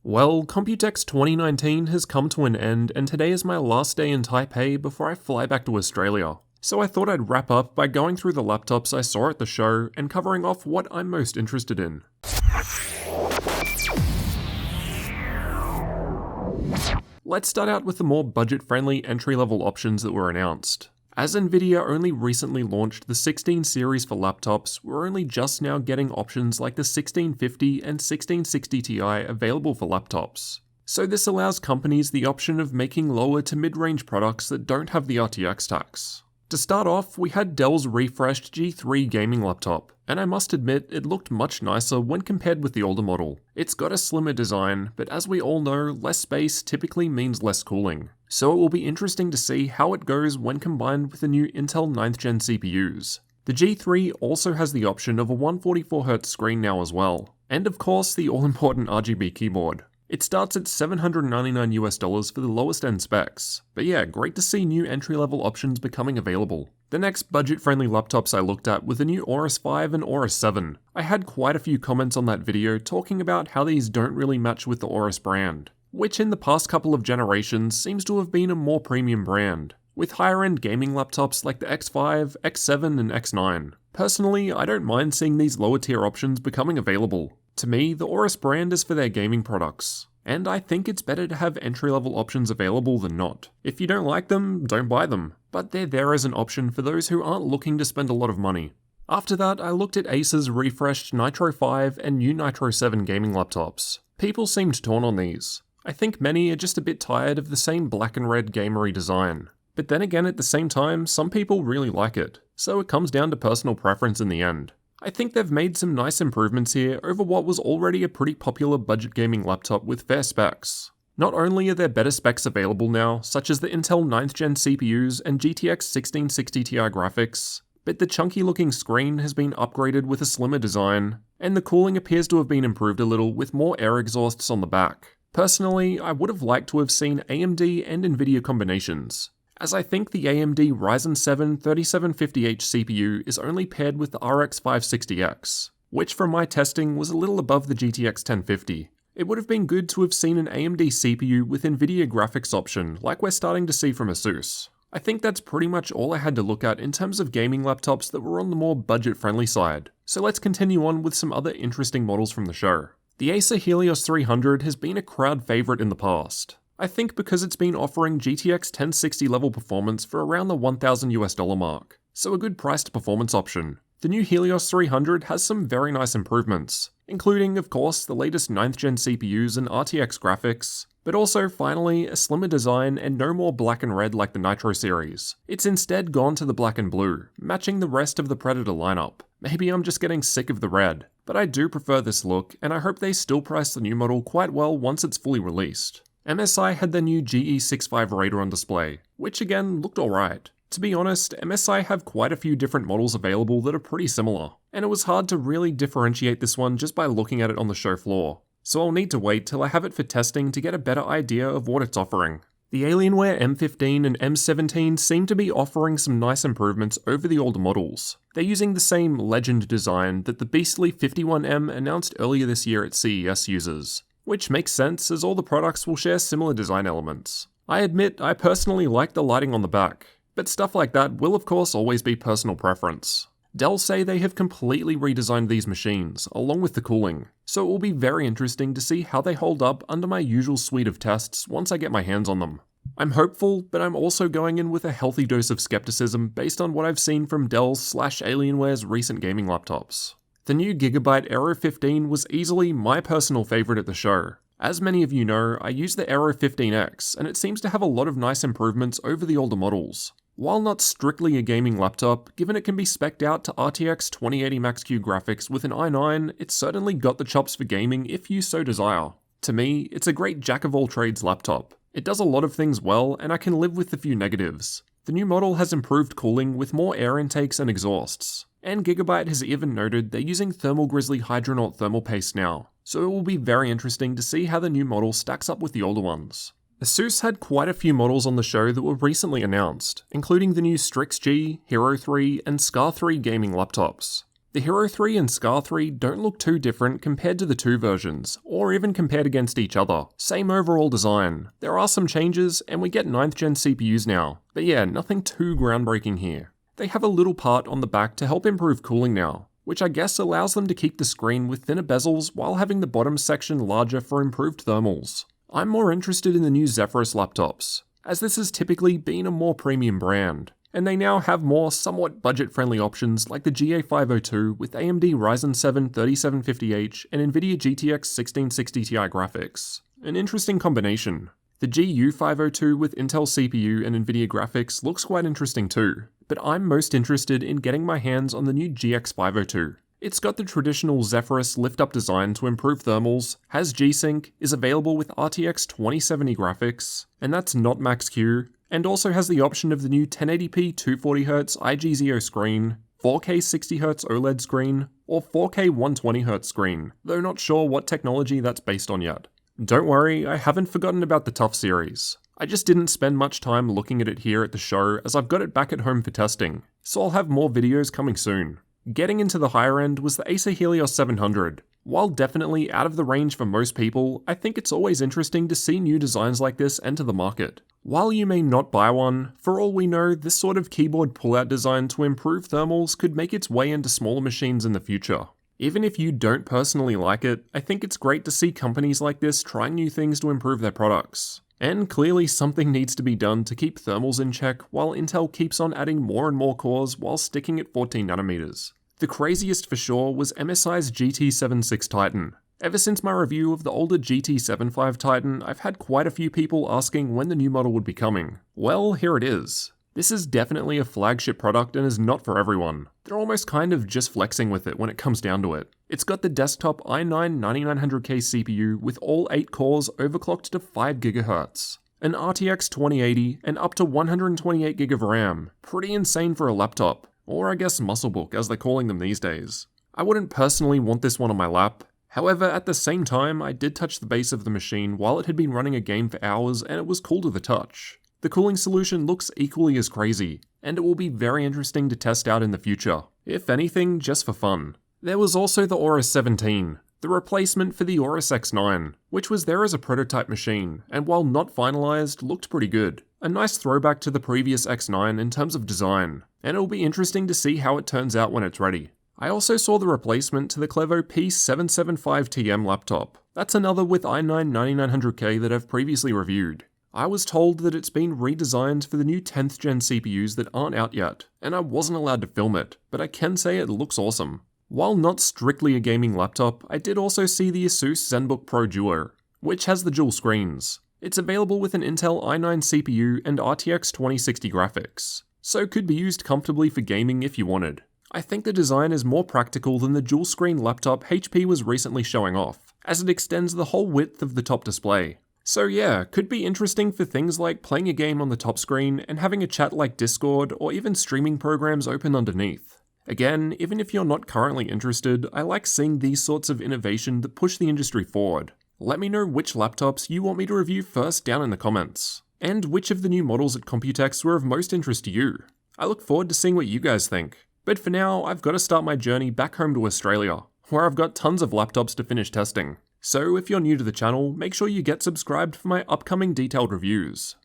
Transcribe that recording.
Well, Computex 2019 has come to an end, and today is my last day in Taipei before I fly back to Australia. So I thought I'd wrap up by going through the laptops I saw at the show and covering off what I'm most interested in. Let's start out with the more budget-friendly entry-level options that were announced. As Nvidia only recently launched the 16 series for laptops, we're only just now getting options like the 1650 and 1660 Ti available for laptops. So this allows companies the option of making lower to mid-range products that don't have the RTX tax. To start off, we had Dell's refreshed G3 gaming laptop, and I must admit it looked much nicer when compared with the older model. It's got a slimmer design, but as we all know, less space typically means less cooling. So it will be interesting to see how it goes when combined with the new Intel 9th Gen CPUs. The G3 also has the option of a 144Hz screen now as well, and of course the all-important RGB keyboard. It starts at $799 for the lowest end specs, but yeah, great to see new entry-level options becoming available. The next budget-friendly laptops I looked at were the new Aorus 5 and Aorus 7. I had quite a few comments on that video talking about how these don't really match with the Aorus brand, which in the past couple of generations seems to have been a more premium brand, with higher-end gaming laptops like the X5, X7 and X9. Personally, I don't mind seeing these lower-tier options becoming available. To me, the Aorus brand is for their gaming products, and I think it's better to have entry-level options available than not. If you don't like them, don't buy them, but they're there as an option for those who aren't looking to spend a lot of money. After that, I looked at Acer's refreshed Nitro 5 and new Nitro 7 gaming laptops. People seemed torn on these. I think many are just a bit tired of the same black and red gamery design. But then again, at the same time, some people really like it, so it comes down to personal preference in the end. I think they've made some nice improvements here over what was already a pretty popular budget gaming laptop with fair specs. Not only are there better specs available now, such as the Intel 9th Gen CPUs and GTX 1660 Ti graphics, but the chunky looking screen has been upgraded with a slimmer design, and the cooling appears to have been improved a little with more air exhausts on the back. Personally, I would have liked to have seen AMD and Nvidia combinations, as I think the AMD Ryzen 7 3750H CPU is only paired with the RX 560X, which from my testing was a little above the GTX 1050. It would have been good to have seen an AMD CPU with Nvidia graphics option like we're starting to see from Asus. I think that's pretty much all I had to look at in terms of gaming laptops that were on the more budget-friendly side. So let's continue on with some other interesting models from the show. The Acer Helios 300 has been a crowd favorite in the past. I think because it's been offering GTX 1060 level performance for around the $1,000 mark, so a good priced performance option. The new Helios 300 has some very nice improvements, including of course the latest 9th gen CPUs and RTX graphics, but also finally a slimmer design and no more black and red like the Nitro series. It's instead gone to the black and blue, matching the rest of the Predator lineup. Maybe I'm just getting sick of the red, but I do prefer this look and I hope they still price the new model quite well once it's fully released. MSI had their new GE65 Raider on display, which again looked alright. To be honest, MSI have quite a few different models available that are pretty similar, and it was hard to really differentiate this one just by looking at it on the show floor. So I'll need to wait till I have it for testing to get a better idea of what it's offering. The Alienware M15 and M17 seem to be offering some nice improvements over the older models. They're using the same Legend design that the beastly 51M announced earlier this year at CES uses, which makes sense as all the products will share similar design elements. I admit I personally like the lighting on the back, but stuff like that will of course always be personal preference. Dell say they have completely redesigned these machines, along with the cooling, so it will be very interesting to see how they hold up under my usual suite of tests once I get my hands on them. I'm hopeful, but I'm also going in with a healthy dose of skepticism based on what I've seen from Dell's/Alienware's recent gaming laptops. The new Gigabyte Aero 15 was easily my personal favourite at the show. As many of you know, I use the Aero 15X, and it seems to have a lot of nice improvements over the older models. While not strictly a gaming laptop, given it can be spec'd out to RTX 2080 Max-Q graphics with an i9, it's certainly got the chops for gaming if you so desire. To me, it's a great jack-of-all-trades laptop. It does a lot of things well, and I can live with a few negatives. The new model has improved cooling with more air intakes and exhausts, and Gigabyte has even noted they're using Thermal Grizzly Hydronaut thermal paste now, so it will be very interesting to see how the new model stacks up with the older ones. Asus had quite a few models on the show that were recently announced, including the new Strix G, Hero 3, and Scar 3 gaming laptops. The Hero 3 and Scar 3 don't look too different compared to the two versions, or even compared against each other. Same overall design. There are some changes, and we get 9th gen CPUs now. But yeah, nothing too groundbreaking here. They have a little part on the back to help improve cooling now, which I guess allows them to keep the screen with thinner bezels while having the bottom section larger for improved thermals. I'm more interested in the new Zephyrus laptops, as this has typically been a more premium brand, and they now have more somewhat budget-friendly options like the GA502 with AMD Ryzen 7 3750H and NVIDIA GTX 1660 Ti graphics. An interesting combination. The GU502 with Intel CPU and NVIDIA graphics looks quite interesting too, but I'm most interested in getting my hands on the new GX502. It's got the traditional Zephyrus lift-up design to improve thermals, has G-Sync, is available with RTX 2070 graphics, and that's not Max-Q, and also has the option of the new 1080p 240Hz IGZO screen, 4K 60Hz OLED screen, or 4K 120Hz screen, though not sure what technology that's based on yet. Don't worry, I haven't forgotten about the TUF series. I just didn't spend much time looking at it here at the show as I've got it back at home for testing, so I'll have more videos coming soon. Getting into the higher end was the Acer Helios 700. While definitely out of the range for most people, I think it's always interesting to see new designs like this enter the market. While you may not buy one, for all we know, this sort of keyboard pull-out design to improve thermals could make its way into smaller machines in the future. Even if you don't personally like it, I think it's great to see companies like this trying new things to improve their products. And clearly something needs to be done to keep thermals in check while Intel keeps on adding more and more cores while sticking at 14nm. The craziest for sure was MSI's GT76 Titan. Ever since my review of the older GT75 Titan, I've had quite a few people asking when the new model would be coming. Well, here it is. This is definitely a flagship product and is not for everyone. They're almost kind of just flexing with it when it comes down to it. It's got the desktop i9-9900K CPU with all 8 cores overclocked to 5GHz, an RTX 2080, and up to 128GB of RAM. Pretty insane for a laptop, or I guess musclebook as they're calling them these days. I wouldn't personally want this one on my lap. However, at the same time, I did touch the base of the machine while it had been running a game for hours and it was cool to the touch. The cooling solution looks equally as crazy, and it will be very interesting to test out in the future, if anything, just for fun. There was also the Aorus 17, the replacement for the Aorus X9, which was there as a prototype machine, and while not finalized, looked pretty good. A nice throwback to the previous X9 in terms of design, and it will be interesting to see how it turns out when it's ready. I also saw the replacement to the Clevo P775TM laptop. That's another with i9-9900K that I've previously reviewed. I was told that it's been redesigned for the new 10th gen CPUs that aren't out yet, and I wasn't allowed to film it, but I can say it looks awesome. While not strictly a gaming laptop, I did also see the Asus ZenBook Pro Duo, which has the dual screens. It's available with an Intel i9 CPU and RTX 2060 graphics, so could be used comfortably for gaming if you wanted. I think the design is more practical than the dual screen laptop HP was recently showing off, as it extends the whole width of the top display. So yeah, could be interesting for things like playing a game on the top screen and having a chat like Discord or even streaming programs open underneath. Again, even if you're not currently interested, I like seeing these sorts of innovation that push the industry forward. Let me know which laptops you want me to review first down in the comments, and which of the new models at Computex were of most interest to you. I look forward to seeing what you guys think. But for now, I've got to start my journey back home to Australia, where I've got tons of laptops to finish testing. So if you're new to the channel, make sure you get subscribed for my upcoming detailed reviews.